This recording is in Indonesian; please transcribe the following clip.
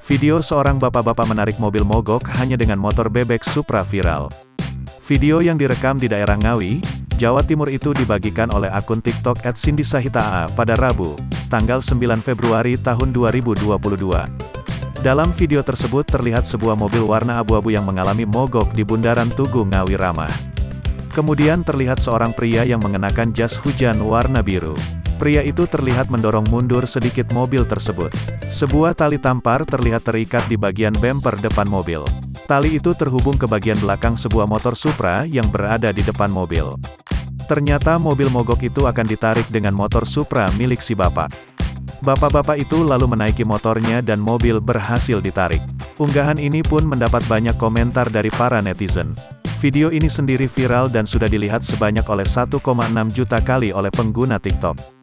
Video seorang bapak-bapak menarik mobil mogok hanya dengan motor bebek Supra viral. Video yang direkam di daerah Ngawi, Jawa Timur itu dibagikan oleh akun TikTok @cindysahitaa pada Rabu, tanggal 9 Februari tahun 2022. Dalam video tersebut terlihat sebuah mobil warna abu-abu yang mengalami mogok di Bundaran Tugu Ngawi Ramah. Kemudian terlihat seorang pria yang mengenakan jas hujan warna biru. Pria itu terlihat mendorong mundur sedikit mobil tersebut. Sebuah tali tampar terlihat terikat di bagian bemper depan mobil. Tali itu terhubung ke bagian belakang sebuah motor Supra yang berada di depan mobil. Ternyata mobil mogok itu akan ditarik dengan motor Supra milik si bapak. Bapak-bapak itu lalu menaiki motornya dan mobil berhasil ditarik. Unggahan ini pun mendapat banyak komentar dari para netizen. Video ini sendiri viral dan sudah dilihat sebanyak oleh 1,6 juta kali oleh pengguna TikTok.